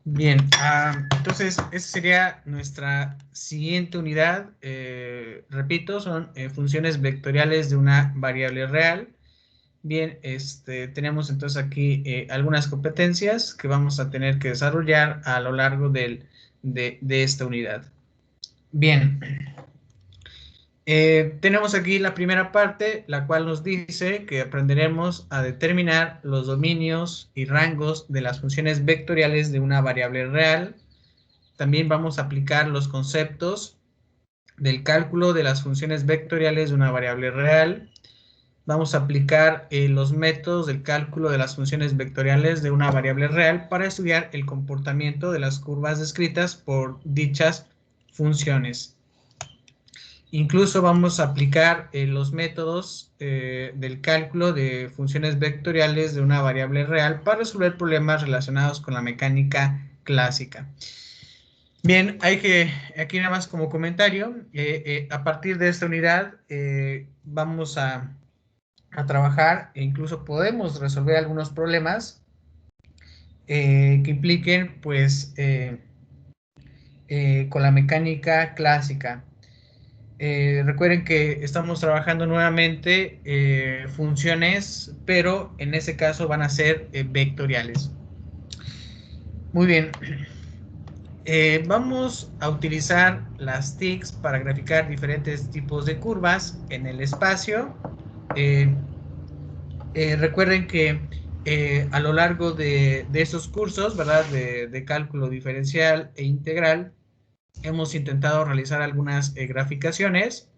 Bien, entonces esa sería nuestra siguiente unidad. Repito, son funciones vectoriales de una variable real. Bien, tenemos entonces aquí algunas competencias que vamos a tener que desarrollar a lo largo de esta unidad. Bien, tenemos aquí la primera parte, la cual nos dice que aprenderemos a determinar los dominios y rangos de las funciones vectoriales de una variable real. También vamos a aplicar los conceptos del cálculo de las funciones vectoriales de una variable real. Vamos a aplicar los métodos del cálculo de las funciones vectoriales de una variable real para estudiar el comportamiento de las curvas descritas por dichas funciones. Incluso vamos a aplicar los métodos del cálculo de funciones vectoriales de una variable real para resolver problemas relacionados con la mecánica clásica. Bien, aquí nada más como comentario, a partir de esta unidad vamos a trabajar e incluso podemos resolver algunos problemas que impliquen pues con la mecánica clásica. Recuerden que estamos trabajando nuevamente funciones, pero en este caso van a ser vectoriales. Muy bien. Vamos a utilizar las TICs para graficar diferentes tipos de curvas en el espacio. Recuerden que a lo largo de estos cursos, ¿verdad? De cálculo diferencial e integral, hemos intentado realizar algunas graficaciones,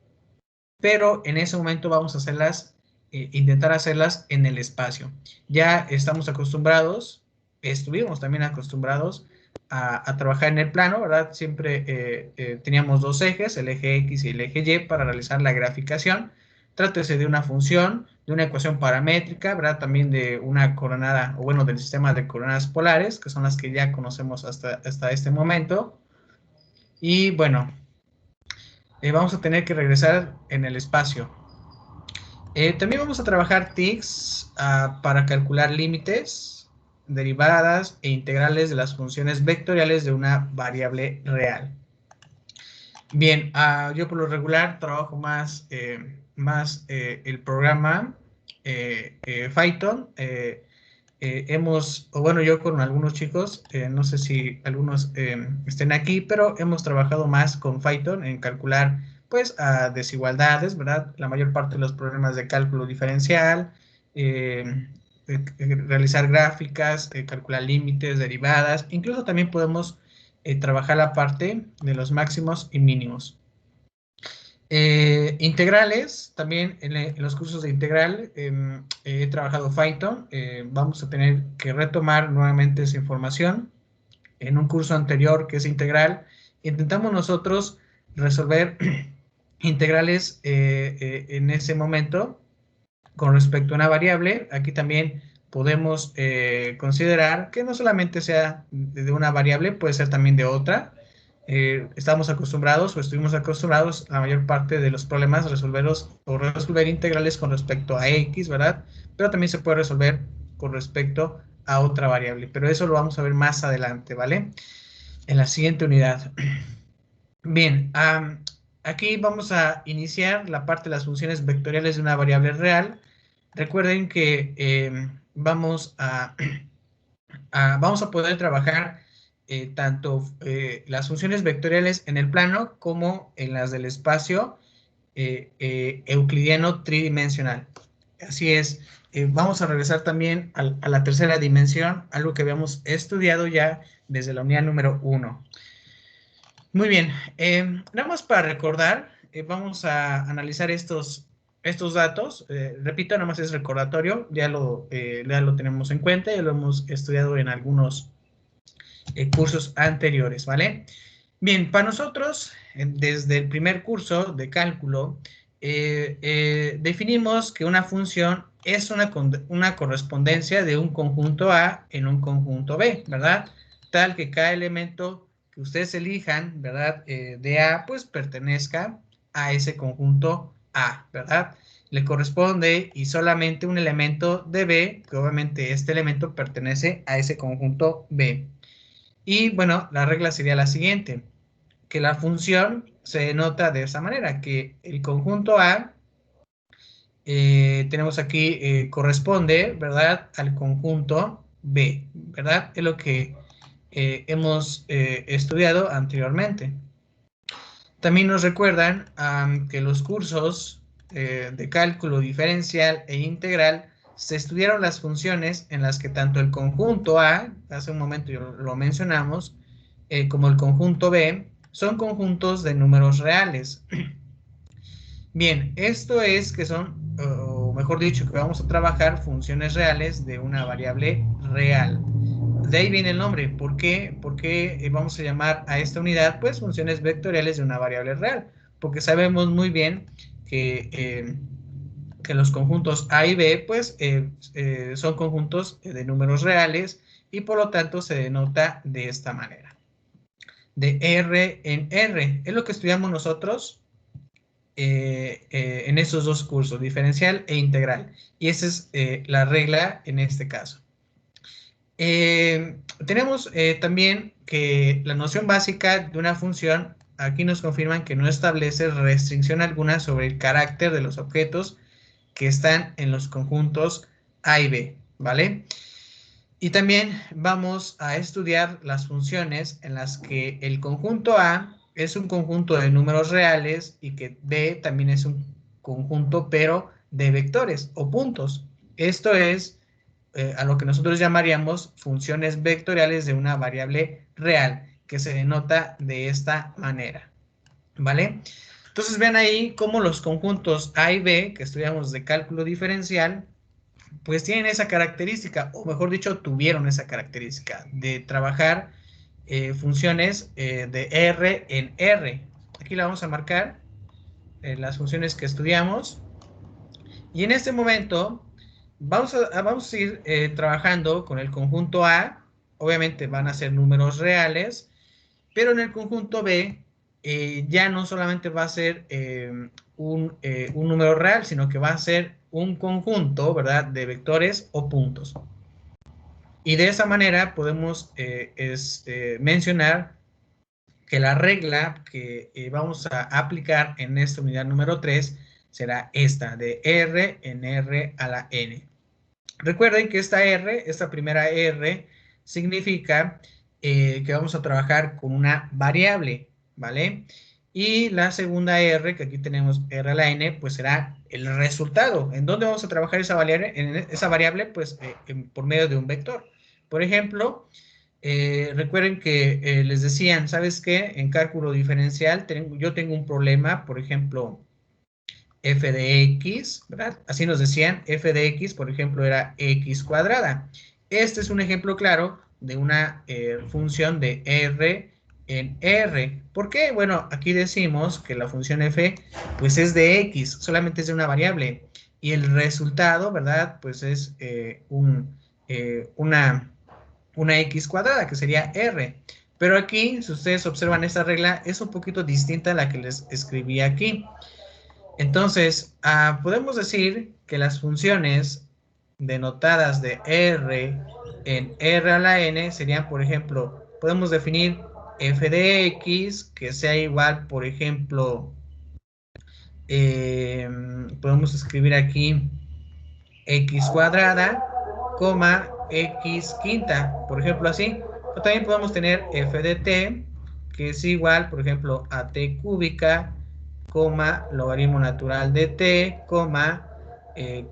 pero en ese momento vamos a hacerlas, intentar hacerlas en el espacio. Ya estamos acostumbrados, estuvimos también acostumbrados a trabajar en el plano, ¿verdad? Siempre teníamos dos ejes, el eje X y el eje Y, para realizar la graficación. Trátese de una función, de una ecuación paramétrica, ¿verdad? También de una coordenada, o bueno, del sistema de coordenadas polares, que son las que ya conocemos hasta este momento. Y bueno, vamos a tener que regresar en el espacio. También vamos a trabajar TICs para calcular límites, derivadas e integrales de las funciones vectoriales de una variable real. Bien, yo por lo regular trabajo más el programa Python. Bueno, yo con algunos chicos, no sé si algunos estén aquí, pero hemos trabajado más con Python en calcular, pues, desigualdades, ¿verdad? La mayor parte de los problemas de cálculo diferencial, realizar gráficas, calcular límites, derivadas, incluso también podemos trabajar la parte de los máximos y mínimos. Integrales, también en los cursos de integral he trabajado Python. Vamos a tener que retomar nuevamente esa información. En un curso anterior que es integral, intentamos nosotros resolver integrales en ese momento con respecto a una variable. Aquí también podemos considerar que no solamente sea de una variable, puede ser también de otra. Estamos acostumbrados o estuvimos acostumbrados la mayor parte de los problemas resolver integrales con respecto a X, ¿verdad? Pero también se puede resolver con respecto a otra variable, pero eso lo vamos a ver más adelante, ¿vale? En la siguiente unidad. Bien, aquí vamos a iniciar la parte de las funciones vectoriales de una variable real. Recuerden que vamos a poder trabajar tanto las funciones vectoriales en el plano como en las del espacio euclidiano tridimensional. Así es, vamos a regresar también a la tercera dimensión, algo que habíamos estudiado ya desde la unidad número 1. Muy bien, nada más para recordar, vamos a analizar estos datos. Repito, nada más es recordatorio, ya lo tenemos en cuenta, ya lo hemos estudiado en algunos cursos anteriores, ¿vale? Bien, para nosotros, desde el primer curso de cálculo, definimos que una función es una correspondencia de un conjunto A en un conjunto B, ¿verdad? Tal que cada elemento que ustedes elijan, ¿verdad? De A, pues pertenezca a ese conjunto A, ¿verdad? Le corresponde y solamente un elemento de B, que obviamente este elemento pertenece a ese conjunto B. Y bueno, la regla sería la siguiente, que la función se denota de esa manera, que el conjunto A, tenemos aquí, corresponde, ¿verdad?, al conjunto B, ¿verdad? Es lo que hemos estudiado anteriormente. También nos recuerdan que los cursos de cálculo diferencial e integral se estudiaron las funciones en las que tanto el conjunto A, hace un momento lo mencionamos, como el conjunto B, son conjuntos de números reales. Bien, esto es que son, o mejor dicho, que vamos a trabajar funciones reales de una variable real. De ahí viene el nombre. ¿Por qué? Porque vamos a llamar a esta unidad, pues, funciones vectoriales de una variable real. Porque sabemos muy bien que los conjuntos A y B, pues, son conjuntos de números reales y por lo tanto se denota de esta manera. De R en R. Es lo que estudiamos nosotros en esos dos cursos, diferencial e integral. Y esa es la regla en este caso. Tenemos también que la noción básica de una función, aquí nos confirman que no establece restricción alguna sobre el carácter de los objetos que están en los conjuntos A y B, ¿vale? Y también vamos a estudiar las funciones en las que el conjunto A es un conjunto de números reales y que B también es un conjunto, pero de vectores o puntos. Esto es a lo que nosotros llamaríamos funciones vectoriales de una variable real, que se denota de esta manera, ¿vale? Entonces vean ahí cómo los conjuntos A y B, que estudiamos de cálculo diferencial, pues tienen esa característica, o mejor dicho, tuvieron esa característica de trabajar funciones de R en R. Aquí la vamos a marcar, las funciones que estudiamos. Y en este momento vamos a ir trabajando con el conjunto A. Obviamente van a ser números reales, pero en el conjunto B ya no solamente va a ser un número real, sino que va a ser un conjunto, ¿verdad?, de vectores o puntos. Y de esa manera podemos mencionar que la regla que vamos a aplicar en esta unidad número 3 será esta, de R en R a la N. Recuerden que esta primera R, significa que vamos a trabajar con una variable, ¿vale? Y la segunda R, que aquí tenemos R a la N, pues será el resultado. ¿En dónde vamos a trabajar esa variable? En esa variable, pues, por medio de un vector. Por ejemplo, recuerden que les decían, ¿sabes qué? En cálculo diferencial, yo tengo un problema, por ejemplo, f de x, ¿verdad? Así nos decían, f de x, por ejemplo, era x cuadrada. Este es un ejemplo claro de una función de R en R. ¿Por qué? Bueno, aquí decimos que la función f, pues es de x, solamente es de una variable. Y el resultado, ¿verdad? Pues es una x cuadrada, que sería r. Pero aquí, si ustedes observan esta regla, es un poquito distinta a la que les escribí aquí. Entonces, podemos decir que las funciones denotadas de R en R a la N serían, por ejemplo, podemos definir f de x que sea igual, por ejemplo, podemos escribir aquí x cuadrada, coma, x quinta, por ejemplo, así. O también podemos tener f de t, que es igual, por ejemplo, a t cúbica, coma, logaritmo natural de t, coma,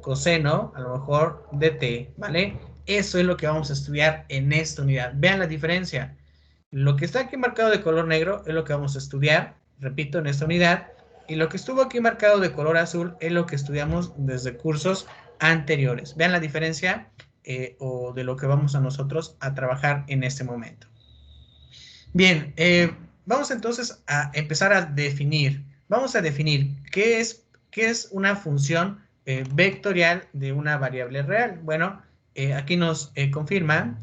coseno, a lo mejor, de t, ¿vale? Eso es lo que vamos a estudiar en esta unidad. Vean la diferencia. Lo que está aquí marcado de color negro es lo que vamos a estudiar, repito, en esta unidad. Y lo que estuvo aquí marcado de color azul es lo que estudiamos desde cursos anteriores. Vean la diferencia o de lo que vamos a nosotros a trabajar en este momento. Bien, vamos entonces a empezar a definir. Vamos a definir qué es una función vectorial de una variable real. Bueno, aquí nos confirma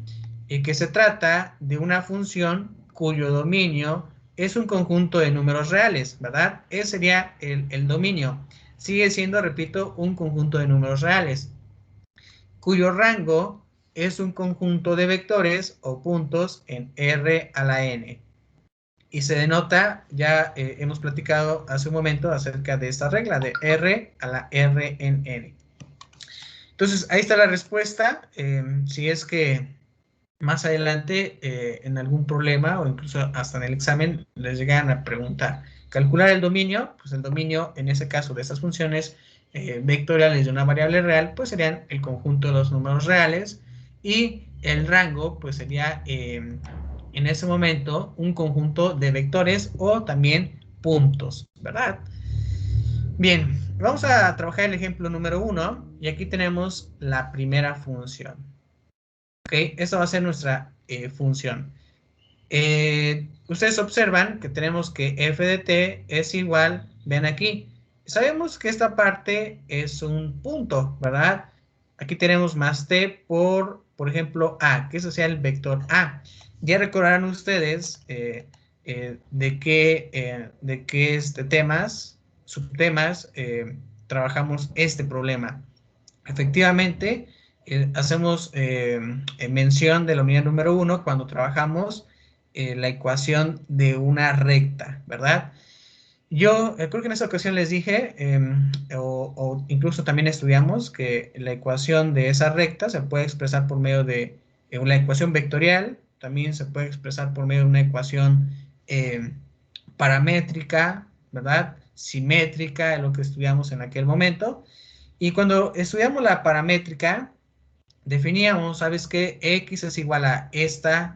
que se trata de una función cuyo dominio es un conjunto de números reales, ¿verdad? Ese sería el dominio. Sigue siendo, repito, un conjunto de números reales, cuyo rango es un conjunto de vectores o puntos en R a la n. Y se denota, ya hemos platicado hace un momento acerca de esta regla de R a la R en n. Entonces, ahí está la respuesta. Si es que más adelante, en algún problema o incluso hasta en el examen, les llegan a preguntar. Calcular el dominio, pues el dominio en ese caso de estas funciones vectoriales de una variable real, pues serían el conjunto de los números reales, y el rango, pues sería en ese momento un conjunto de vectores o también puntos, ¿verdad? Bien, vamos a trabajar el ejemplo número 1 y aquí tenemos la primera función. Ok, esta va a ser nuestra función. Ustedes observan que tenemos que f de t es igual, ven aquí, sabemos que esta parte es un punto, ¿verdad? Aquí tenemos más t por ejemplo, a, que ese sea el vector a. Ya recordarán ustedes de qué temas, subtemas, trabajamos este problema. Efectivamente, hacemos mención de la unidad número 1 cuando trabajamos la ecuación de una recta, ¿verdad? Yo creo que en esa ocasión les dije, o incluso también estudiamos, que la ecuación de esa recta se puede expresar por medio de una ecuación vectorial, también se puede expresar por medio de una ecuación paramétrica, ¿verdad? Simétrica, es lo que estudiamos en aquel momento. Y cuando estudiamos la paramétrica, definíamos, ¿sabes qué? X es igual a este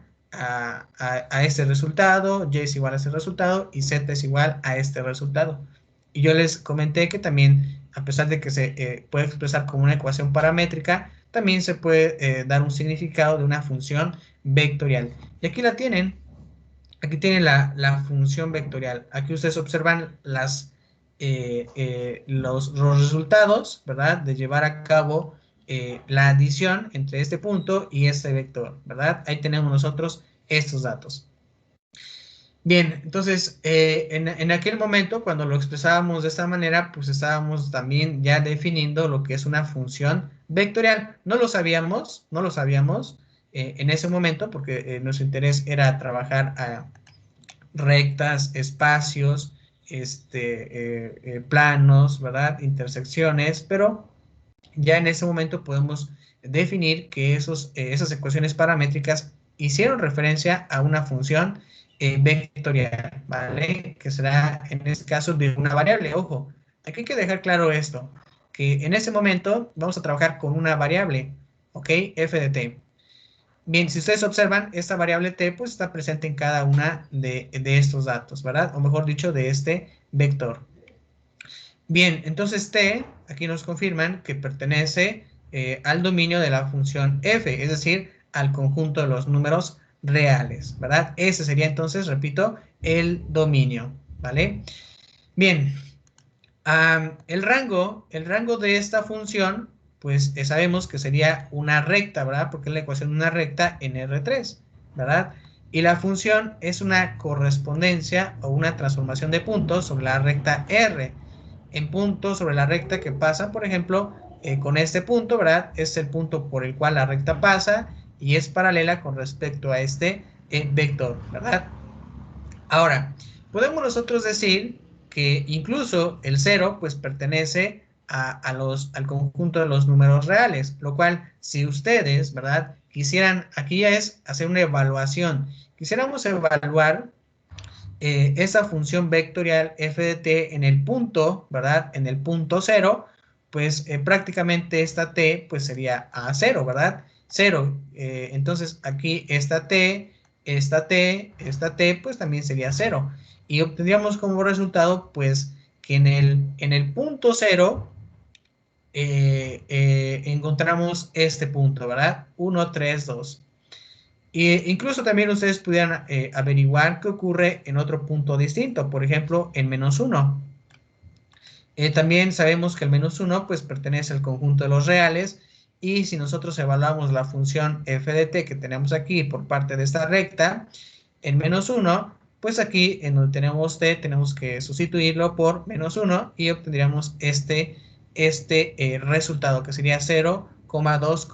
resultado, Y es igual a este resultado y Z es igual a este resultado. Y yo les comenté que también, a pesar de que se puede expresar como una ecuación paramétrica, también se puede dar un significado de una función vectorial. Y aquí la tienen. Aquí tienen la función vectorial. Aquí ustedes observan los resultados, ¿verdad? De llevar a cabo la adición entre este punto y este vector, ¿verdad? Ahí tenemos nosotros estos datos. Bien, entonces, en aquel momento, cuando lo expresábamos de esta manera, pues estábamos también ya definiendo lo que es una función vectorial. No lo sabíamos en ese momento, porque nuestro interés era trabajar a rectas, espacios, planos, ¿verdad? Intersecciones, pero ya en ese momento podemos definir que esas ecuaciones paramétricas hicieron referencia a una función vectorial, ¿vale? Que será en este caso de una variable. Ojo, aquí hay que dejar claro esto, que en ese momento vamos a trabajar con una variable, ¿ok? F de t. Bien, si ustedes observan, esta variable t pues está presente en cada una de estos datos, ¿verdad? O mejor dicho, de este vector. Bien, entonces t, aquí nos confirman que pertenece al dominio de la función f, es decir, al conjunto de los números reales, ¿verdad? Ese sería entonces, repito, el dominio, ¿vale? Bien, el rango de esta función, pues sabemos que sería una recta, ¿verdad? Porque es la ecuación de una recta en R3, ¿verdad? Y la función es una correspondencia o una transformación de puntos sobre la recta R. En puntos sobre la recta que pasa, por ejemplo, con este punto, ¿verdad? Es el punto por el cual la recta pasa y es paralela con respecto a este vector, ¿verdad? Ahora, podemos nosotros decir que incluso el 0 pues pertenece al conjunto de los números reales, lo cual si ustedes, ¿verdad? Quisieran, aquí ya es hacer una evaluación, quisiéramos evaluar esa función vectorial f de t en el punto, ¿verdad? En el punto 0, pues prácticamente esta t pues sería a 0, ¿verdad? 0. Entonces aquí esta t, pues también sería 0. Y obtendríamos como resultado pues que en el punto 0 encontramos este punto, ¿verdad? 1, 3, 2. Incluso también ustedes pudieran averiguar qué ocurre en otro punto distinto, por ejemplo, en menos 1. También sabemos que el menos 1 pues pertenece al conjunto de los reales, y si nosotros evaluamos la función f de t que tenemos aquí por parte de esta recta, en menos 1, pues aquí en donde tenemos t tenemos que sustituirlo por menos 1 y obtendríamos este resultado que sería 0 2,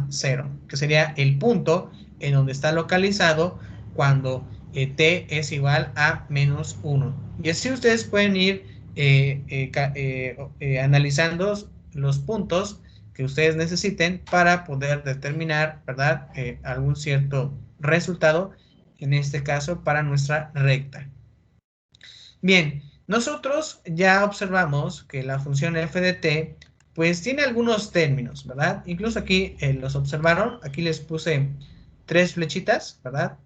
0, que sería el punto en donde está localizado cuando t es igual a menos 1. Y así ustedes pueden ir analizando los puntos que ustedes necesiten para poder determinar, ¿verdad? Algún cierto resultado, en este caso para nuestra recta. Bien, nosotros ya observamos que la función f de t pues tiene algunos términos, ¿verdad? Incluso aquí los observaron, aquí les puse 3 flechitas, ¿verdad?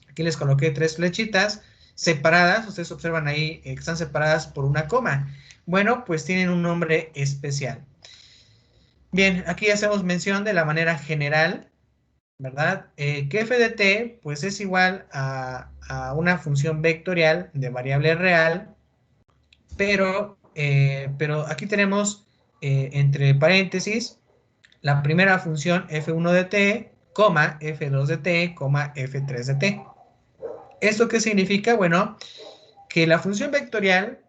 Aquí les coloqué 3 flechitas separadas, ustedes observan ahí que están separadas por una coma. Bueno, pues tienen un nombre especial. Bien, aquí hacemos mención de la manera general, ¿verdad? Que f de t pues es igual a una función vectorial de variable real, pero aquí tenemos entre paréntesis la primera función f1 de t, coma, f2 de t, coma, f3 de t. ¿Esto qué significa? Bueno, que la función vectorial,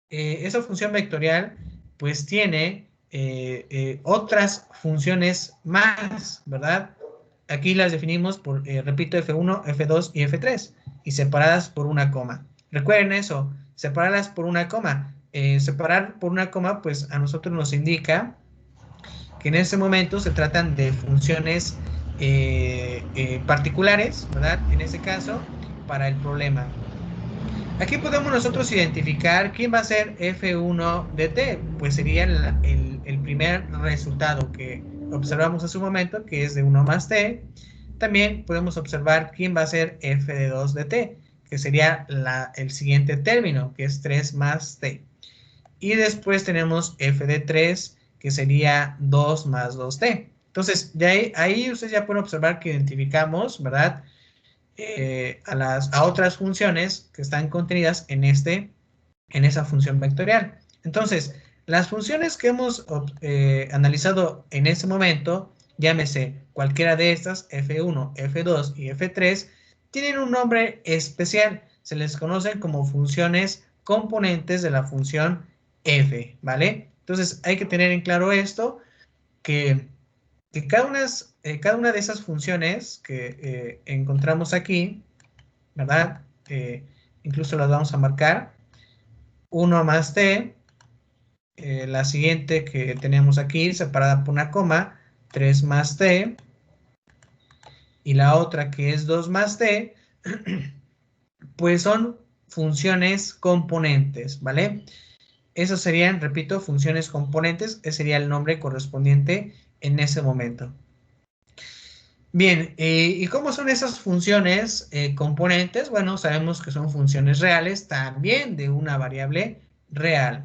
esa función vectorial, pues tiene otras funciones más, ¿verdad? Aquí las definimos por, repito, f1, f2 y f3, y separadas por una coma. Recuerden eso, separarlas por una coma. Separar por una coma, pues a nosotros nos indica que en ese momento se tratan de funciones particulares, ¿verdad? En ese caso, para el problema. Aquí podemos nosotros identificar quién va a ser f1 de t, pues sería el primer resultado que observamos hace un momento, que es de 1 más t. También podemos observar quién va a ser f de 2 de t, que sería el siguiente término, que es 3 más t. Y después tenemos f de 3, que sería 2 más 2t. Entonces, de ahí ustedes ya pueden observar que identificamos, ¿verdad? A otras funciones que están contenidas en esa función vectorial. Entonces, las funciones que hemos analizado en ese momento, llámese cualquiera de estas, f1, f2 y f3, tienen un nombre especial. Se les conocen como funciones componentes de la función f, ¿vale? Entonces, hay que tener en claro esto, que cada una de esas funciones que encontramos aquí, ¿verdad? Incluso las vamos a marcar. 1 más t, la siguiente que tenemos aquí, separada por una coma, 3 más t, y la otra que es 2 más t, pues son funciones componentes, ¿vale? Esas serían, repito, funciones componentes, ese sería el nombre correspondiente en ese momento. Bien, ¿y cómo son esas funciones componentes? Bueno, sabemos que son funciones reales también de una variable real.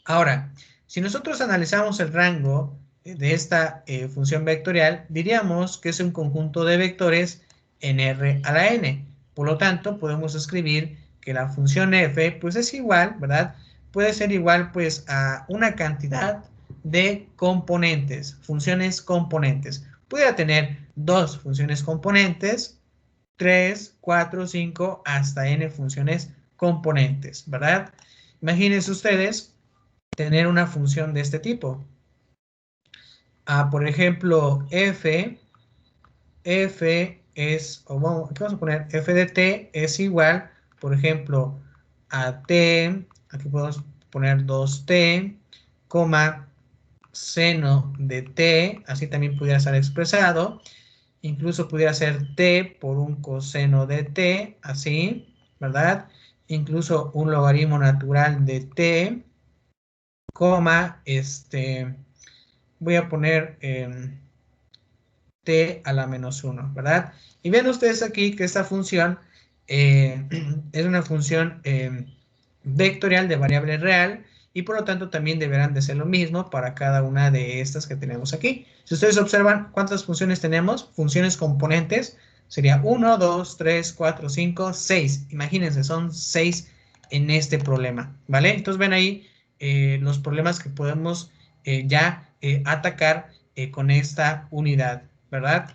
Ahora, si nosotros analizamos el rango de esta función vectorial, diríamos que es un conjunto de vectores en R a la n. Por lo tanto, podemos escribir que la función f, pues es igual, ¿verdad? Puede ser igual, pues, a una cantidad de componentes, funciones componentes. Pudiera tener 2 funciones componentes, 3, 4, 5, hasta n funciones componentes, ¿verdad? Imagínense ustedes tener una función de este tipo. Por ejemplo, f es, o vamos a poner f de t es igual, por ejemplo, a t, aquí podemos poner 2t, coma, seno de t, así también pudiera ser expresado, incluso pudiera ser t por un coseno de t, así, ¿verdad? Incluso un logaritmo natural de t, coma, voy a poner t a la menos 1, ¿verdad? Y ven ustedes aquí que esta función es una función vectorial de variable real, y por lo tanto también deberán de ser lo mismo para cada una de estas que tenemos aquí. Si ustedes observan cuántas funciones tenemos, funciones componentes, sería 1, 2, 3, 4, 5, 6. Imagínense, son 6 en este problema, ¿vale? Entonces ven ahí los problemas que podemos ya atacar con esta unidad, ¿verdad?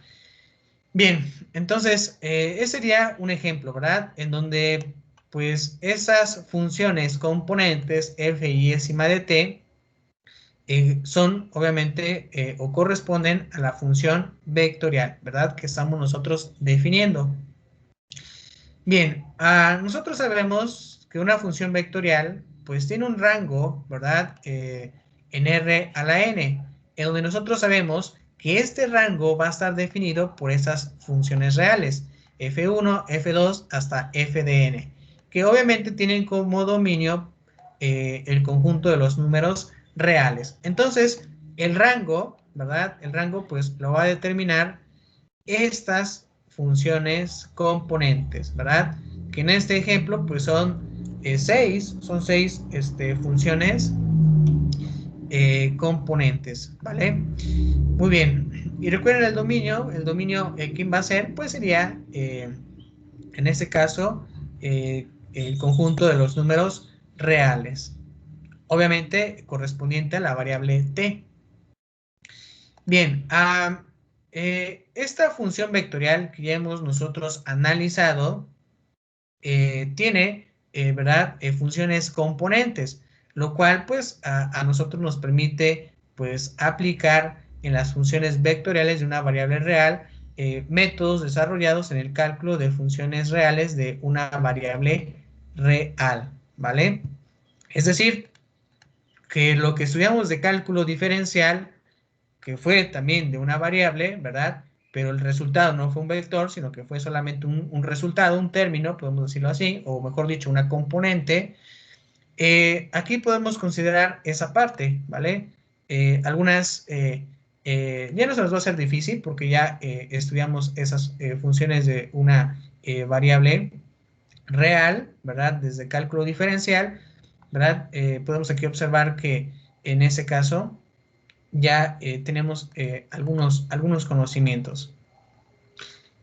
Bien, entonces, ese sería un ejemplo, ¿verdad? En donde, pues, esas funciones componentes f y décima de t son obviamente o corresponden a la función vectorial, ¿verdad? Que estamos nosotros definiendo. Bien, nosotros sabemos que una función vectorial pues tiene un rango, ¿verdad? En R a la n, en donde nosotros sabemos que este rango va a estar definido por esas funciones reales, f1, f2 hasta f de n, que obviamente tienen como dominio el conjunto de los números reales. Entonces, el rango, ¿verdad? El rango pues lo va a determinar estas funciones componentes, ¿verdad? Que en este ejemplo, pues son seis funciones componentes, ¿vale? Muy bien. Y recuerden el dominio, ¿quién va a ser? Pues sería, en este caso, el conjunto de los números reales. Obviamente, correspondiente a la variable t. Bien, esta función vectorial que ya hemos nosotros analizado tiene, ¿verdad? Funciones componentes, lo cual pues a nosotros nos permite pues aplicar en las funciones vectoriales de una variable real métodos desarrollados en el cálculo de funciones reales de una variable real, ¿vale? Es decir, que lo que estudiamos de cálculo diferencial que fue también de una variable, ¿verdad? Pero el resultado no fue un vector, sino que fue solamente un resultado, un término, podemos decirlo así, o mejor dicho, una componente. Aquí podemos considerar esa parte, ¿vale? Ya no se nos va a hacer difícil porque ya estudiamos esas funciones de una variable real, ¿verdad? Desde cálculo diferencial, ¿verdad? Podemos aquí observar que en ese caso ya tenemos algunos conocimientos.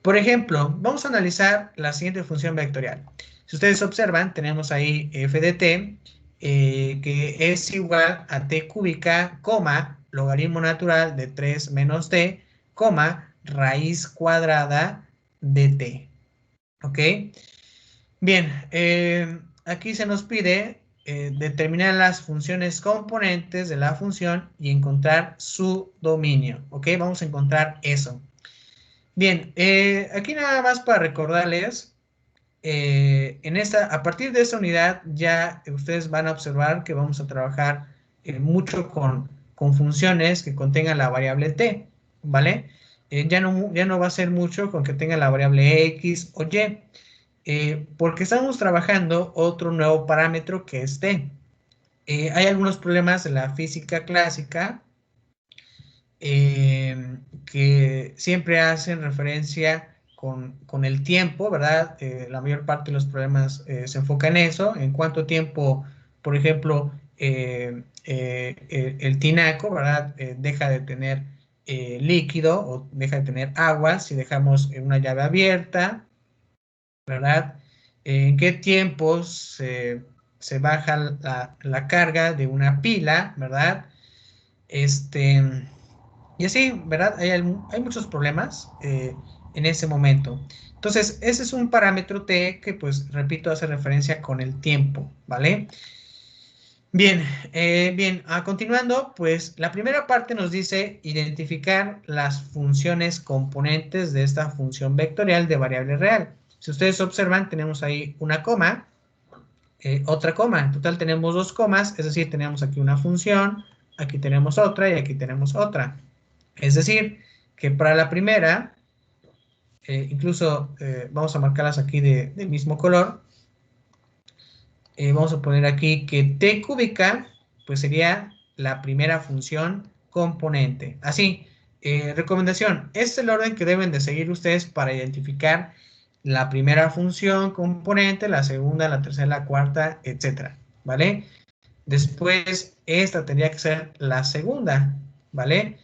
Por ejemplo, vamos a analizar la siguiente función vectorial. Si ustedes observan, tenemos ahí f de t, que es igual a t cúbica, coma, logaritmo natural de 3 menos t, coma, raíz cuadrada de t. ¿Ok? Bien, aquí se nos pide determinar las funciones componentes de la función y encontrar su dominio. ¿Ok? Vamos a encontrar eso. Bien, aquí nada más para recordarles, a partir de esta unidad ya ustedes van a observar que vamos a trabajar mucho con funciones que contengan la variable t, ¿vale? Ya no va a ser mucho con que tenga la variable x o y. Porque estamos trabajando otro nuevo parámetro que es t. Hay algunos problemas de la física clásica que siempre hacen referencia con el tiempo, ¿verdad? La mayor parte de los problemas se enfoca en eso, en cuánto tiempo, por ejemplo, el tinaco, ¿verdad? Deja de tener líquido o deja de tener agua si dejamos una llave abierta, ¿verdad? ¿En qué tiempos se baja la carga de una pila, ¿verdad? Y así, ¿verdad? Hay muchos problemas en ese momento. Entonces, ese es un parámetro t que, pues, repito, hace referencia con el tiempo, ¿vale? Bien, continuando, pues la primera parte nos dice identificar las funciones componentes de esta función vectorial de variable real. Si ustedes observan, tenemos ahí una coma, otra coma. En total tenemos dos comas, es decir, tenemos aquí una función, aquí tenemos otra y aquí tenemos otra. Es decir, que para la primera, incluso vamos a marcarlas aquí del mismo color. Vamos a poner aquí que t cúbica, pues sería la primera función componente. Así, recomendación, este es el orden que deben de seguir ustedes para identificar la primera función componente, la segunda, la tercera, la cuarta, etcétera, ¿vale? Después, esta tendría que ser la segunda, ¿vale?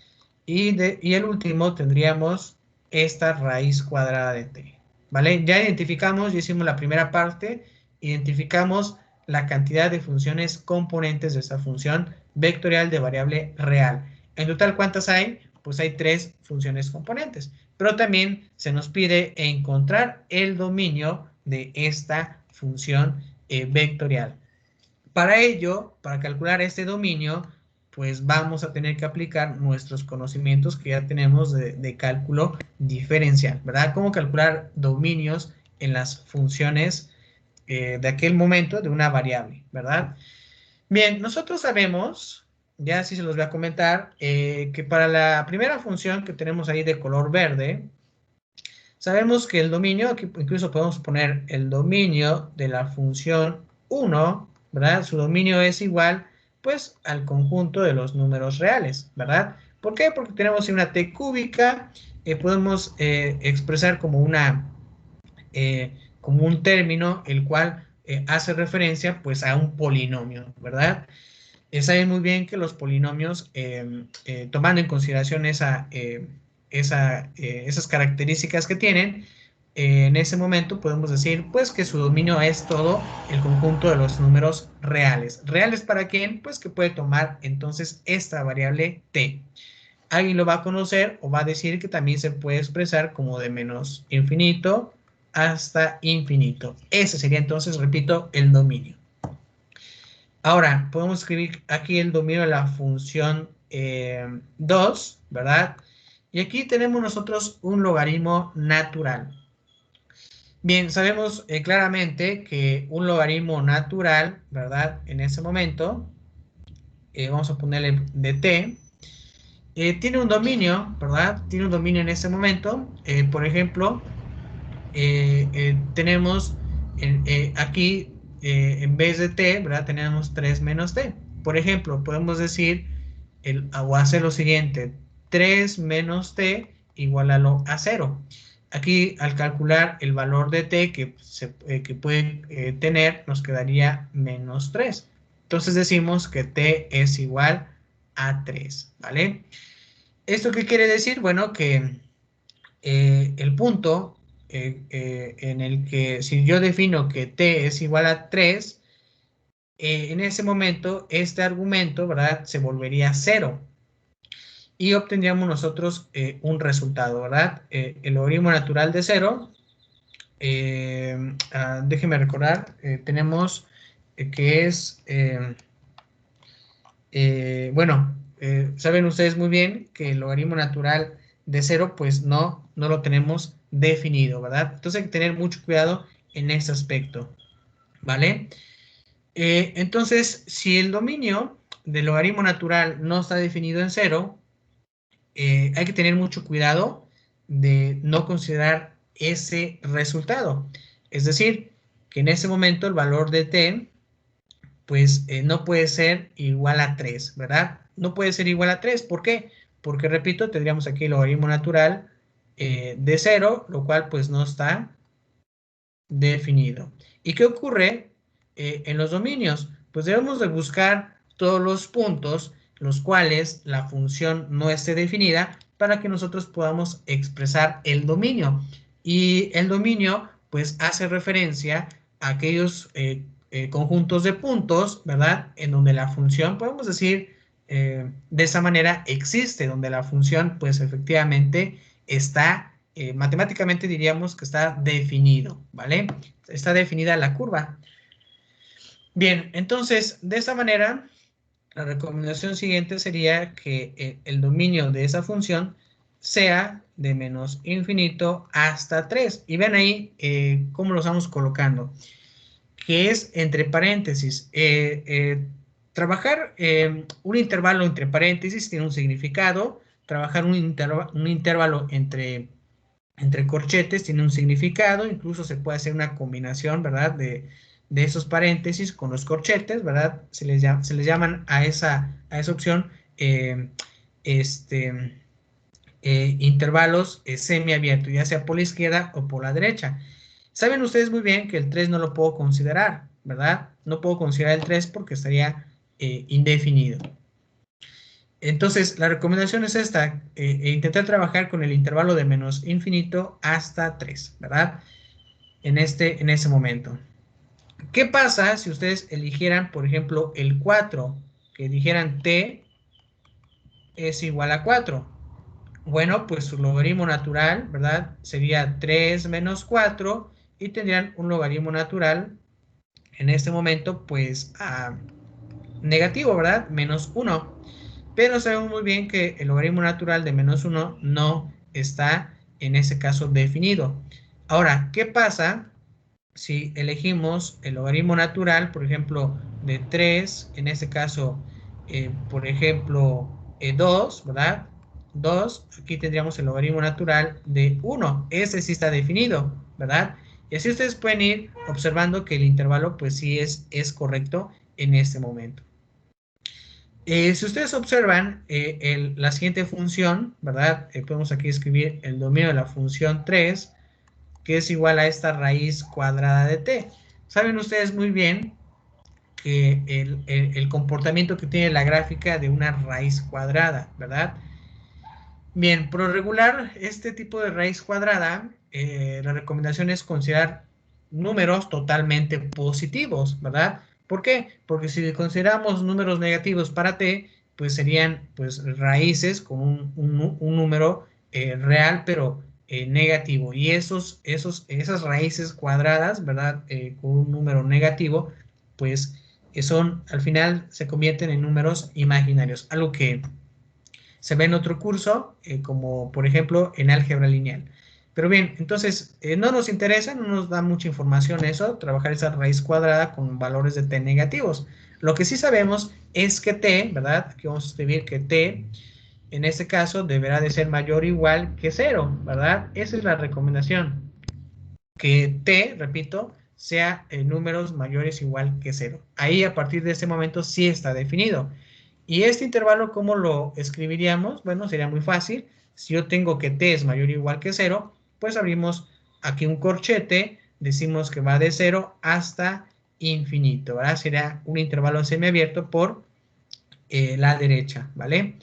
Y el último tendríamos esta raíz cuadrada de t, ¿vale? Ya identificamos, ya hicimos la primera parte, identificamos la cantidad de funciones componentes de esta función vectorial de variable real. En total, ¿cuántas hay? Pues hay 3 funciones componentes, pero también se nos pide encontrar el dominio de esta función vectorial. Para ello, para calcular este dominio, pues vamos a tener que aplicar nuestros conocimientos que ya tenemos de cálculo diferencial, ¿verdad? Cómo calcular dominios en las funciones de aquel momento de una variable, ¿verdad? Bien, nosotros sabemos, ya sí se los voy a comentar, que para la primera función que tenemos ahí de color verde, sabemos que el dominio, aquí incluso podemos poner el dominio de la función 1, ¿verdad? Su dominio es igual, pues, al conjunto de los números reales, ¿verdad? ¿Por qué? Porque tenemos una t cúbica, podemos expresar como un término, el cual hace referencia, pues, a un polinomio, ¿verdad? Saben muy bien que los polinomios, tomando en consideración esas características que tienen, en ese momento podemos decir, pues, que su dominio es todo el conjunto de los números reales. ¿Reales para quién? Pues que puede tomar entonces esta variable t. Alguien lo va a conocer o va a decir que también se puede expresar como de menos infinito hasta infinito. Ese sería entonces, repito, el dominio. Ahora, podemos escribir aquí el dominio de la función 2, ¿verdad? Y aquí tenemos nosotros un logaritmo natural. Bien, sabemos claramente que un logaritmo natural, ¿verdad? En ese momento, vamos a ponerle de t, tiene un dominio, ¿verdad? Tiene un dominio en ese momento. Por ejemplo, tenemos aquí, en vez de t, ¿verdad? Tenemos 3 menos t. Por ejemplo, podemos decir, o hacer lo siguiente, 3 menos t igual a 0. Aquí, al calcular el valor de t que pueden tener, nos quedaría menos 3. Entonces decimos que t es igual a 3, ¿vale? ¿Esto qué quiere decir? Bueno, que el punto en el que si yo defino que t es igual a 3, en ese momento este argumento, ¿verdad?, se volvería 0 y obtendríamos nosotros un resultado, ¿verdad? El logaritmo natural de 0, déjenme recordar, tenemos que es, bueno, saben ustedes muy bien que el logaritmo natural de 0, pues no lo tenemos definido, ¿verdad? Entonces hay que tener mucho cuidado en ese aspecto, ¿vale? Entonces, si el dominio del logaritmo natural no está definido en 0, hay que tener mucho cuidado de no considerar ese resultado. Es decir, que en ese momento el valor de t, pues no puede ser igual a 3, ¿verdad? No puede ser igual a 3. ¿Por qué? Porque, repito, tendríamos aquí el logaritmo natural de 0, lo cual pues no está definido. ¿Y qué ocurre en los dominios? Pues debemos de buscar todos los puntos los cuales la función no esté definida para que nosotros podamos expresar el dominio. Y el dominio pues hace referencia a aquellos conjuntos de puntos, ¿verdad? En donde la función, podemos decir de esa manera, existe, donde la función pues efectivamente está, matemáticamente diríamos que está definido, ¿vale? Está definida la curva. Bien, entonces, de esta manera, la recomendación siguiente sería que el dominio de esa función sea de menos infinito hasta 3. Y ven ahí cómo lo estamos colocando, que es entre paréntesis. Trabajar un intervalo entre paréntesis tiene un significado. Trabajar un intervalo entre corchetes tiene un significado. Incluso se puede hacer una combinación, ¿verdad?, de esos paréntesis con los corchetes, ¿verdad? Se les llaman a esa opción intervalos semiabiertos, ya sea por la izquierda o por la derecha. Saben ustedes muy bien que el 3 no lo puedo considerar, ¿verdad? No puedo considerar el 3 porque estaría indefinido. Entonces, la recomendación es esta, intentar trabajar con el intervalo de menos infinito hasta 3, ¿verdad? En ese momento. ¿Qué pasa si ustedes eligieran, por ejemplo, el 4? Que dijeran t es igual a 4. Bueno, pues su logaritmo natural, ¿verdad?, sería 3 menos 4 y tendrían un logaritmo natural en este momento, pues, negativo, ¿verdad?, menos 1. pero sabemos muy bien que el logaritmo natural de menos 1 no está en ese caso definido. Ahora, ¿qué pasa si elegimos el logaritmo natural, por ejemplo, de 3, en este caso, por ejemplo, 2, ¿verdad? 2, aquí tendríamos el logaritmo natural de 1. Ese sí está definido, ¿verdad? Y así ustedes pueden ir observando que el intervalo, pues sí es correcto en este momento. Si ustedes observan la siguiente función, ¿verdad? Podemos aquí escribir el dominio de la función 3, que es igual a esta raíz cuadrada de t. Saben ustedes muy bien que el comportamiento que tiene la gráfica de una raíz cuadrada, ¿verdad? Bien, por lo regular, este tipo de raíz cuadrada, la recomendación es considerar números totalmente positivos, ¿verdad? ¿Por qué? Porque si consideramos números negativos para t, pues serían pues raíces con un número real, pero negativo. Y esas raíces cuadradas, ¿verdad? Con un número negativo, pues son, al final, se convierten en números imaginarios. Algo que se ve en otro curso, como por ejemplo en álgebra lineal. Pero bien, entonces no nos interesa, no nos da mucha información eso, trabajar esa raíz cuadrada con valores de t negativos. Lo que sí sabemos es que t, ¿verdad? Aquí vamos a escribir que t, en este caso, deberá de ser mayor o igual que 0, ¿verdad? Esa es la recomendación. Que t, repito, sea en números mayores o igual que 0. Ahí, a partir de este momento, sí está definido. Y este intervalo, ¿cómo lo escribiríamos? Bueno, sería muy fácil. Si yo tengo que t es mayor o igual que 0, pues abrimos aquí un corchete, decimos que va de 0 hasta infinito, ¿verdad? Sería un intervalo semiabierto por la derecha, ¿vale?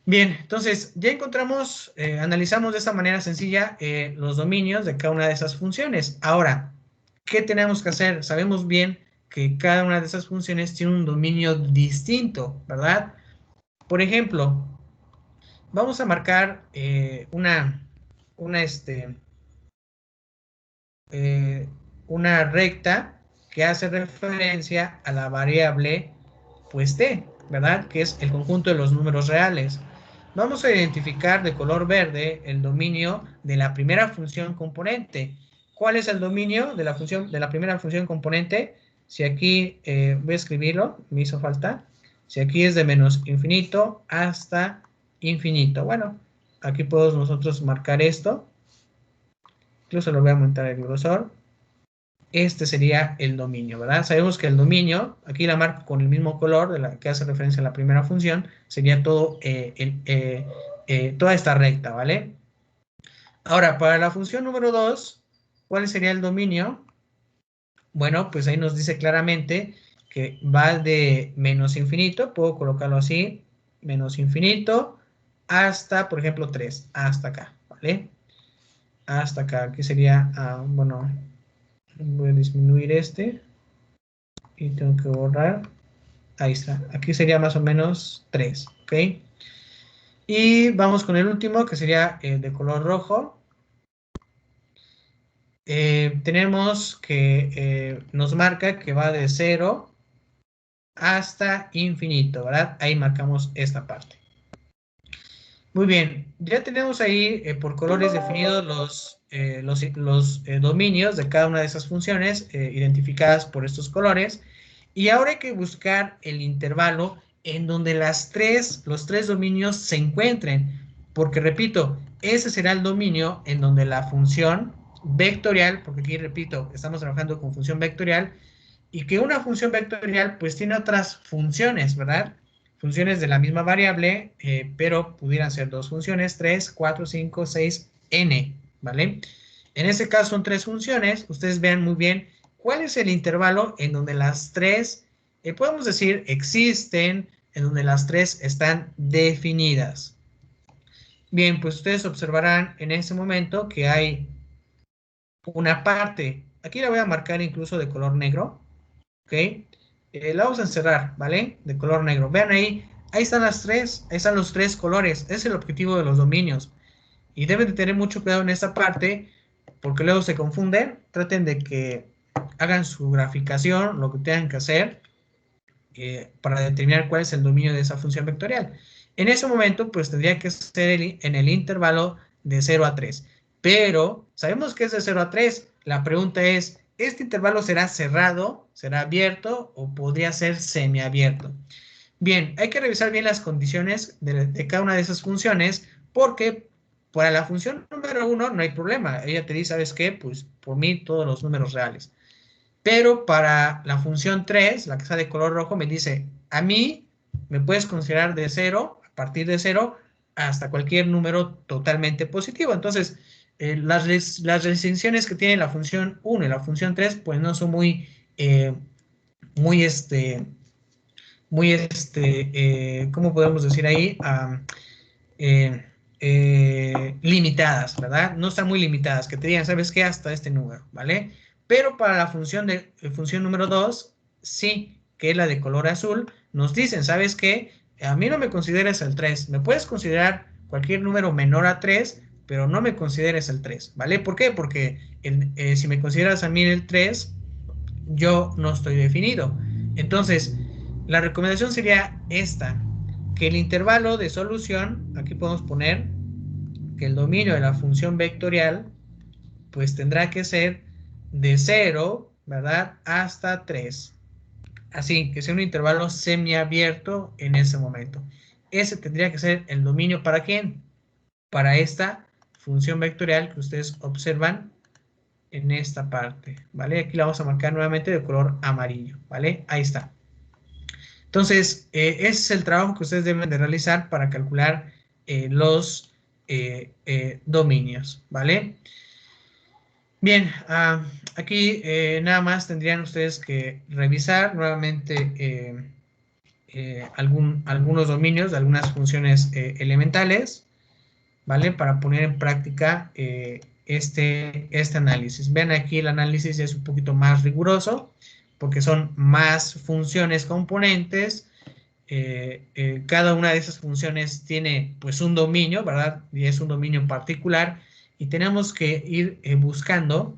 Bien, entonces ya encontramos, analizamos de esta manera sencilla los dominios de cada una de esas funciones. Ahora, ¿qué tenemos que hacer? Sabemos bien que cada una de esas funciones tiene un dominio distinto, ¿verdad? Por ejemplo, vamos a marcar una, una recta que hace referencia a la variable, pues t, ¿verdad? Que es el conjunto de los números reales. Vamos a identificar de color verde el dominio de la primera función componente. ¿Cuál es el dominio de la primera función componente? Si aquí voy a escribirlo, me hizo falta. Si aquí es de menos infinito hasta infinito. Bueno, aquí podemos nosotros marcar esto. Incluso lo voy a aumentar el grosor. Este sería el dominio, ¿verdad? Sabemos que el dominio, aquí la marco con el mismo color de la que hace referencia a la primera función, sería todo, toda esta recta, ¿vale? Ahora, para la función número 2, ¿cuál sería el dominio? Bueno, pues ahí nos dice claramente que va de menos infinito, puedo colocarlo así, menos infinito, hasta, por ejemplo, 3, hasta acá, ¿vale? Hasta acá, aquí sería, bueno, voy a disminuir este y tengo que borrar. Ahí está. Aquí sería más o menos 3. ¿Ok? Y vamos con el último, que sería de color rojo. Tenemos que nos marca que va de 0 hasta infinito, ¿verdad? Ahí marcamos esta parte. Muy bien, ya tenemos ahí por colores definidos los dominios de cada una de esas funciones identificadas por estos colores. Y ahora hay que buscar el intervalo en donde los tres dominios se encuentren. Porque, repito, ese será el dominio en donde la función vectorial, porque aquí, repito, estamos trabajando con función vectorial, y que una función vectorial pues tiene otras funciones, ¿verdad? Funciones de la misma variable, pero pudieran ser dos funciones, 3, 4, 5, 6, n, ¿vale? En este caso son tres funciones, ustedes vean muy bien cuál es el intervalo en donde las tres, podemos decir, existen, en donde las tres están definidas. Bien, pues ustedes observarán en este momento que hay una parte, aquí la voy a marcar incluso de color negro, ¿ok? La vamos a encerrar, ¿vale? De color negro. Vean ahí, ahí están las tres, ahí están los tres colores. Ese es el objetivo de los dominios. Y deben de tener mucho cuidado en esta parte, porque luego se confunden. Traten de que hagan su graficación, lo que tengan que hacer. para determinar cuál es el dominio de esa función vectorial. En ese momento, pues tendría que ser en el intervalo de 0 a 3. Pero sabemos que es de 0 a 3. La pregunta es, ¿este intervalo será cerrado, será abierto o podría ser semiabierto? Bien, hay que revisar bien las condiciones de cada una de esas funciones porque para la función número 1 no hay problema. Ella te dice, ¿sabes qué? Pues por mí todos los números reales. Pero para la función 3, la que está de color rojo, me dice, a mí me puedes considerar de 0, a partir de 0, hasta cualquier número totalmente positivo. Entonces, las restricciones que tiene la función 1 y la función 3, pues no son muy, muy, ¿cómo podemos decir ahí? Eh, limitadas, ¿verdad? No están muy limitadas, que te digan, ¿sabes qué? Hasta este número, ¿vale? Pero para la función número 2, sí, que es la de color azul, nos dicen, ¿sabes qué? A mí no me consideres el 3, me puedes considerar cualquier número menor a 3, pero no me consideres el 3, ¿vale? ¿Por qué? Porque si me consideras a mí el 3, yo no estoy definido. Entonces, la recomendación sería esta, que el intervalo de solución, aquí podemos poner que el dominio de la función vectorial, pues tendrá que ser de 0, ¿verdad? Hasta 3. Así, que sea un intervalo semiabierto en ese momento. Ese tendría que ser el dominio, ¿para quién? Para esta función vectorial que ustedes observan en esta parte, ¿vale? Aquí la vamos a marcar nuevamente de color amarillo, ¿vale? Ahí está. Entonces, ese es el trabajo que ustedes deben de realizar para calcular los dominios, ¿vale? Bien, aquí nada más tendrían ustedes que revisar nuevamente algunos dominios de algunas funciones elementales, ¿vale? Para poner en práctica este análisis. Vean aquí el análisis es un poquito más riguroso porque son más funciones componentes. Cada una de esas funciones tiene pues un dominio, ¿verdad? Y es un dominio particular y tenemos que ir buscando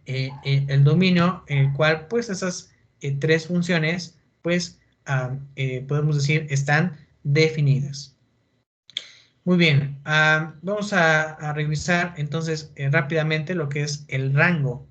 el dominio en el cual pues esas tres funciones pues podemos decir están definidas. Muy bien, vamos a revisar entonces rápidamente lo que es el rango.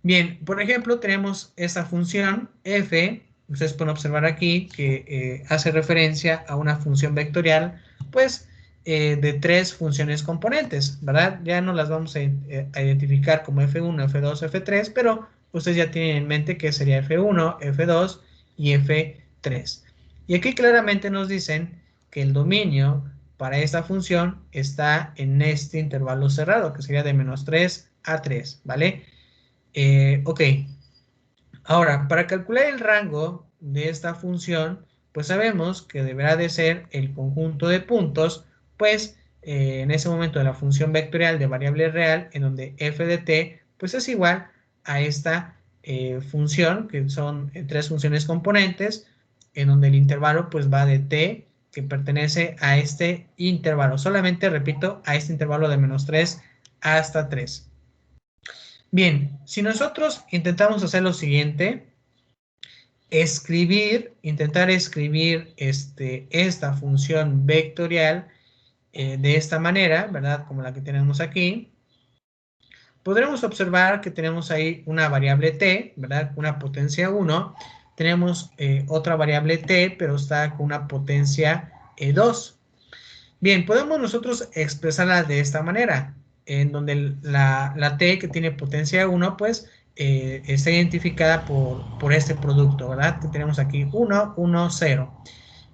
Bien, por ejemplo, tenemos esta función f, ustedes pueden observar aquí que hace referencia a una función vectorial, pues, de tres funciones componentes, ¿verdad? Ya no las vamos a identificar como f1, f2, f3, pero ustedes ya tienen en mente que sería f1, f2 y f3. Y aquí claramente nos dicen que el dominio para esta función está en este intervalo cerrado, que sería de -3 a 3, ¿vale? Ok, ahora, para calcular el rango de esta función, pues sabemos que deberá de ser el conjunto de puntos, pues en ese momento de la función vectorial de variable real, en donde f de t, pues es igual a esta función, que son tres funciones componentes, en donde el intervalo pues va de t, que pertenece a este intervalo, solamente repito, a este intervalo de -3 hasta 3. Bien, si nosotros intentamos hacer lo siguiente, intentar escribir esta función vectorial de esta manera, ¿verdad? Como la que tenemos aquí, podremos observar que tenemos ahí una variable t, ¿verdad? Una potencia 1. Tenemos otra variable t, pero está con una potencia 2. Bien, podemos nosotros expresarla de esta manera, en donde la t que tiene potencia 1, pues está identificada por este producto, ¿verdad? Que tenemos aquí 1, 1, 0.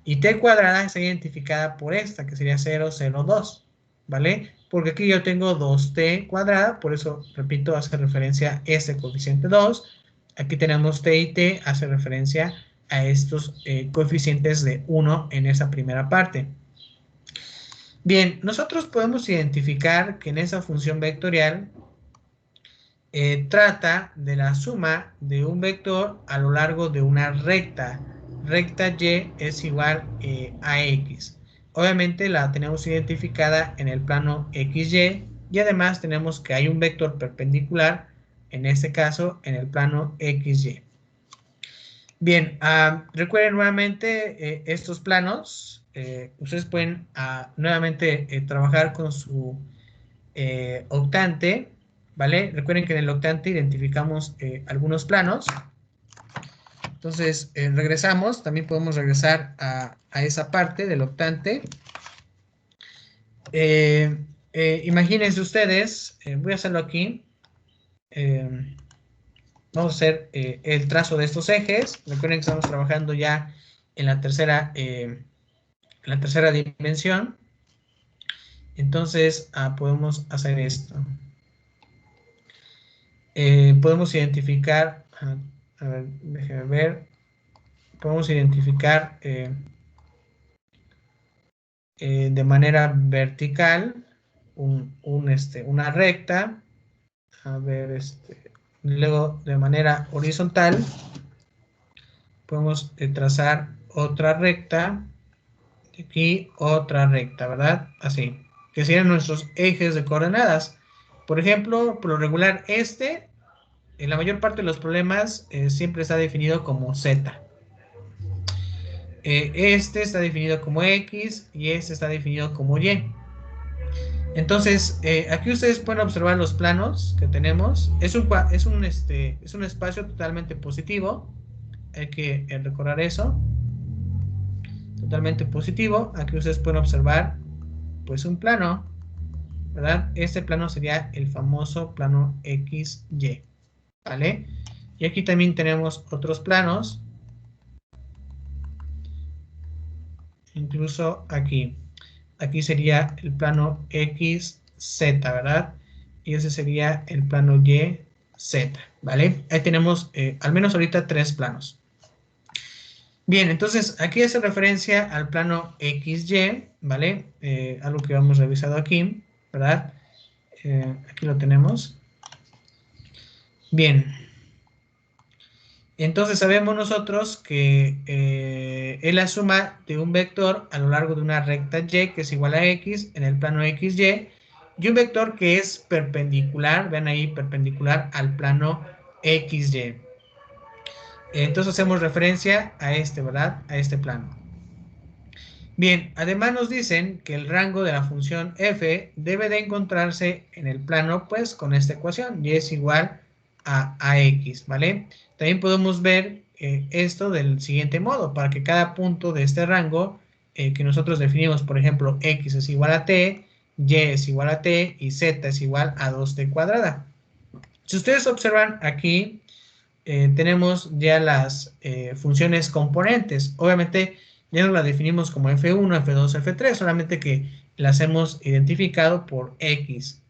Y t cuadrada está identificada por esta, que sería 0, 0, 2, ¿vale? Porque aquí yo tengo 2t cuadrada, por eso, repito, hace referencia a este coeficiente 2. Aquí tenemos t y t, hace referencia a estos coeficientes de 1 en esa primera parte. Bien, nosotros podemos identificar que en esa función vectorial trata de la suma de un vector a lo largo de una recta. Recta y es igual a x. Obviamente la tenemos identificada en el plano xy y además tenemos que hay un vector perpendicular, en este caso en el plano xy. Bien, recuerden nuevamente estos planos. Ustedes pueden nuevamente trabajar con su octante, ¿vale? Recuerden que en el octante identificamos algunos planos. Entonces, regresamos. También podemos regresar a esa parte del octante. Imagínense ustedes, voy a hacerlo aquí. Vamos a hacer el trazo de estos ejes. Recuerden que estamos trabajando ya en la tercera dimensión. Entonces, podemos hacer esto. Podemos identificar, a ver, déjenme ver, podemos identificar de manera vertical una recta. A ver, luego de manera horizontal podemos trazar otra recta. Aquí otra recta, ¿verdad? Así, que serían nuestros ejes de coordenadas. Por ejemplo, por lo regular, en la mayor parte de los problemas, siempre está definido como Z. Este está definido como X y este está definido como Y. Entonces, aquí ustedes pueden observar los planos que tenemos. Es un espacio totalmente positivo. Hay que recordar eso. Totalmente positivo. Aquí ustedes pueden observar, pues, un plano, ¿verdad? Este plano sería el famoso plano XY, ¿vale? Y aquí también tenemos otros planos, incluso aquí. Aquí sería el plano XZ, ¿verdad? Y ese sería el plano YZ, ¿vale? Ahí tenemos, al menos ahorita, 3 planos. Bien, entonces aquí hace referencia al plano XY, ¿vale? Algo que hemos revisado aquí, ¿verdad? Aquí lo tenemos. Bien. Entonces sabemos nosotros que es la suma de un vector a lo largo de una recta y, que es igual a x en el plano xy, y un vector que es perpendicular, vean ahí, perpendicular al plano xy. Entonces hacemos referencia a ¿verdad? A este plano. Bien, además nos dicen que el rango de la función f debe de encontrarse en el plano, pues, con esta ecuación, y es igual a x, ¿vale? También podemos ver esto del siguiente modo, para que cada punto de este rango que nosotros definimos, por ejemplo, x es igual a t, y es igual a t, y z es igual a 2t cuadrada. Si ustedes observan aquí, tenemos ya las funciones componentes. Obviamente ya no las definimos como f1, f2, f3, solamente que las hemos identificado por x.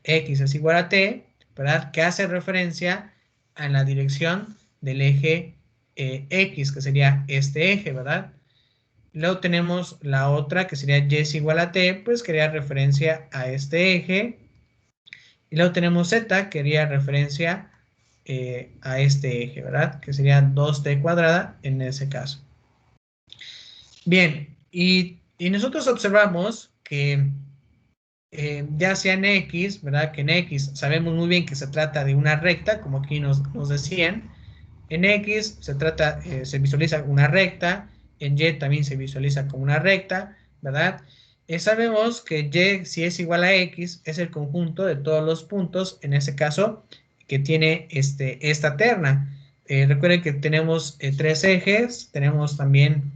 X es igual a t, ¿verdad? Que hace referencia a la dirección del eje x, que sería este eje, ¿verdad? Luego tenemos la otra, que sería y es igual a t, pues que haría referencia a este eje. Y luego tenemos z, que haría referencia a este eje, ¿verdad? Que sería 2t cuadrada en ese caso. Bien, y nosotros observamos que ya sea en X, ¿verdad? Que en X sabemos muy bien que se trata de una recta, como aquí nos decían. En X se visualiza una recta, en Y también se visualiza como una recta, ¿verdad? Sabemos que Y, si es igual a X, es el conjunto de todos los puntos, en este caso, que tiene esta terna. Recuerden que tenemos 3 ejes, tenemos también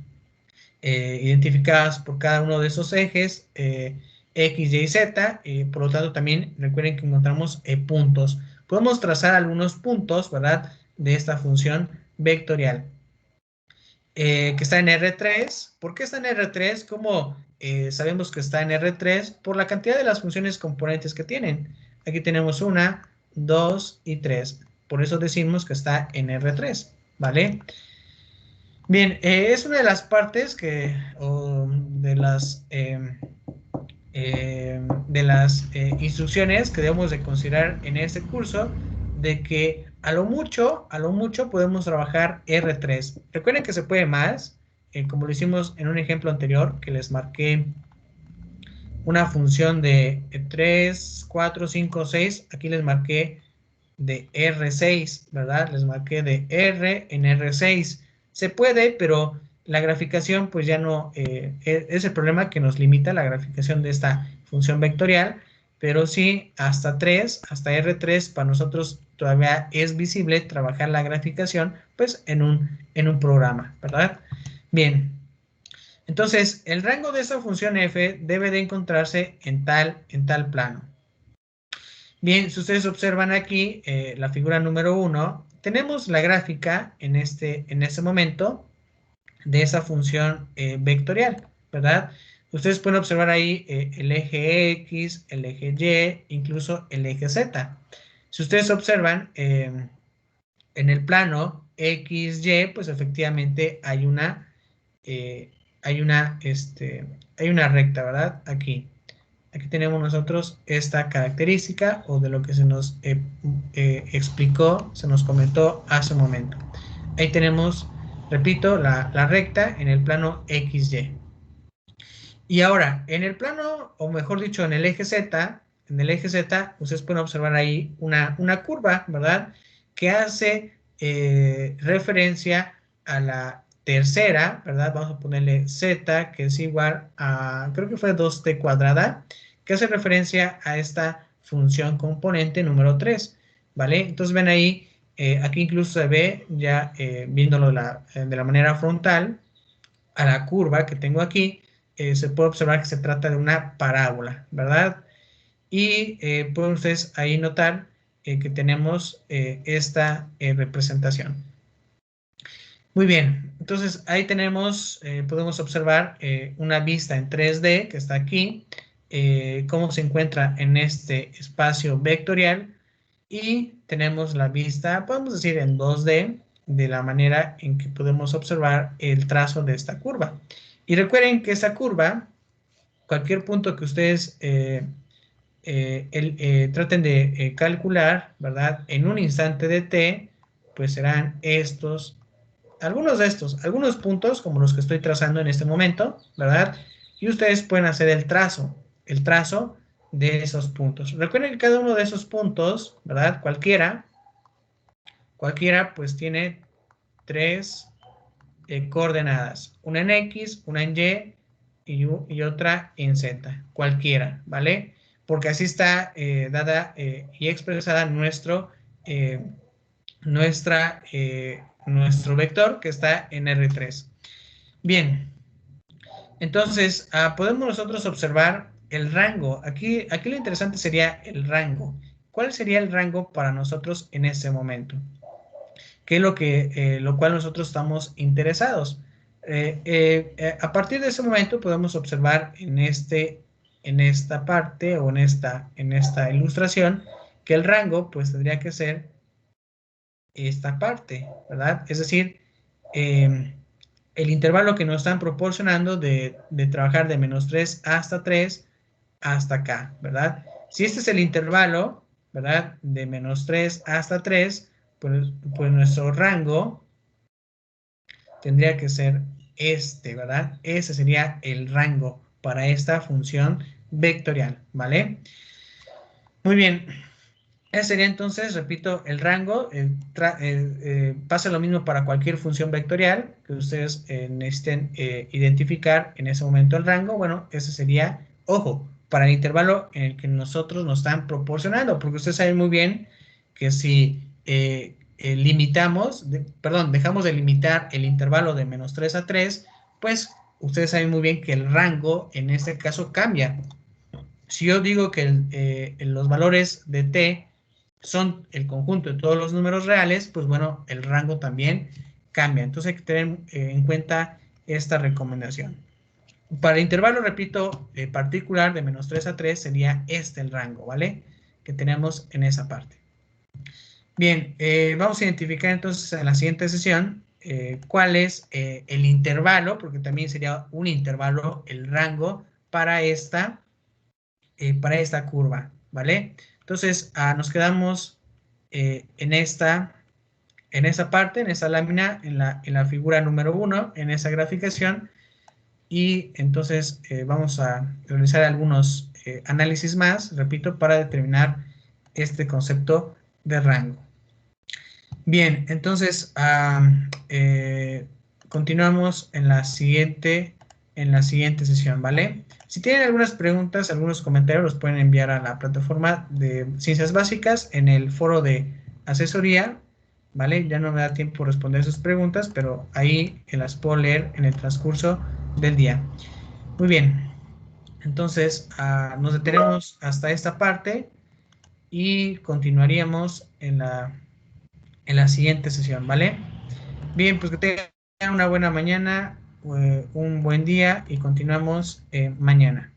identificadas por cada uno de esos ejes, X, Y, Z, por lo tanto también recuerden que encontramos puntos. Podemos trazar algunos puntos, ¿verdad? De esta función vectorial. Que está en R3. ¿Por qué está en R3? Como sabemos que está en R3 por la cantidad de las funciones componentes que tienen. Aquí tenemos 1, 2 y 3. Por eso decimos que está en R3, ¿vale? Bien, es una de las partes de las instrucciones que debemos de considerar en este curso, de que a lo mucho podemos trabajar R3. Recuerden que se puede más, como lo hicimos en un ejemplo anterior, que les marqué una función de 3, 4, 5, 6. Aquí les marqué R6, ¿verdad? Les marqué de R en R6. Se puede, pero la graficación pues ya no, es el problema que nos limita la graficación de esta función vectorial, pero sí hasta 3, hasta R3 para nosotros todavía es visible trabajar la graficación pues en un programa, ¿verdad? Bien, entonces el rango de esta función f debe de encontrarse en tal plano. Bien, si ustedes observan aquí la figura número 1, tenemos la gráfica en este momento de esa función vectorial, ¿verdad? Ustedes pueden observar ahí el eje X, el eje Y, incluso el eje Z. Si ustedes observan en el plano XY, pues efectivamente hay una, hay una recta, ¿verdad? Aquí tenemos nosotros esta característica o de lo que se nos explicó, se nos comentó hace un momento. Ahí tenemos, repito, la recta en el plano XY. Y ahora, en el plano, o mejor dicho, en el eje Z, ustedes pueden observar ahí una curva, ¿verdad? Que hace referencia a la tercera, ¿verdad? Vamos a ponerle Z, que es igual a, creo que fue 2t cuadrada, que hace referencia a esta función componente número 3, ¿vale? Entonces ven ahí, aquí incluso se ve, ya viéndolo de la manera frontal, a la curva que tengo aquí, se puede observar que se trata de una parábola, ¿verdad? Y pueden ustedes ahí notar que tenemos esta representación. Muy bien, entonces ahí tenemos, podemos observar una vista en 3D que está aquí, cómo se encuentra en este espacio vectorial, y tenemos la vista, podemos decir en 2D, de la manera en que podemos observar el trazo de esta curva. Y recuerden que esta curva, cualquier punto que ustedes traten de calcular, ¿verdad? En un instante de t, pues serán algunos puntos como los que estoy trazando en este momento, ¿verdad? Y ustedes pueden hacer el trazo de esos puntos. Recuerden que cada uno de esos puntos, ¿verdad? Cualquiera pues tiene 3 coordenadas, una en X, una en Y y otra en Z, cualquiera, ¿vale? Porque así está dada y expresada nuestro vector que está en R3. Bien, entonces podemos nosotros observar el rango. Aquí lo interesante sería el rango. ¿Cuál sería el rango para nosotros en este momento? ¿Qué es lo cual nosotros estamos interesados? A partir de ese momento podemos observar en esta parte o en esta ilustración que el rango pues tendría que ser esta parte, ¿verdad? Es decir, el intervalo que nos están proporcionando de trabajar de -3 hasta 3 hasta acá, ¿verdad? Si este es el intervalo, ¿verdad? De -3 hasta 3, pues nuestro rango tendría que ser este, ¿verdad? Ese sería el rango para esta función vectorial, ¿vale? Muy bien. Ese sería entonces, repito, el rango. Pasa lo mismo para cualquier función vectorial que ustedes necesiten identificar en ese momento el rango. Bueno, ese sería, ojo, para el intervalo en el que nosotros nos están proporcionando, porque ustedes saben muy bien que si dejamos de limitar el intervalo de -3 a 3, pues ustedes saben muy bien que el rango en este caso cambia. Si yo digo que los valores de t son el conjunto de todos los números reales, pues bueno, el rango también cambia. Entonces hay que tener en cuenta esta recomendación. Para el intervalo, repito, particular de -3 a 3 sería el rango, ¿vale? Que tenemos en esa parte. Bien, vamos a identificar entonces en la siguiente sesión cuál es el intervalo, porque también sería un intervalo, el rango para esta curva, ¿vale? Entonces, nos quedamos en esta parte, en esta lámina, en la figura número 1, en esa graficación, y entonces vamos a realizar algunos análisis más, repito, para determinar este concepto de rango. Bien, entonces continuamos en la siguiente sesión, ¿vale? Si tienen algunas preguntas, algunos comentarios, los pueden enviar a la plataforma de Ciencias Básicas en el foro de asesoría, ¿vale? Ya no me da tiempo responder sus preguntas, pero ahí las puedo leer en el transcurso del día. Muy bien, entonces nos detenemos hasta esta parte y continuaríamos en la siguiente sesión, ¿vale? Bien, pues que tengan una buena mañana, un buen día y continuamos mañana.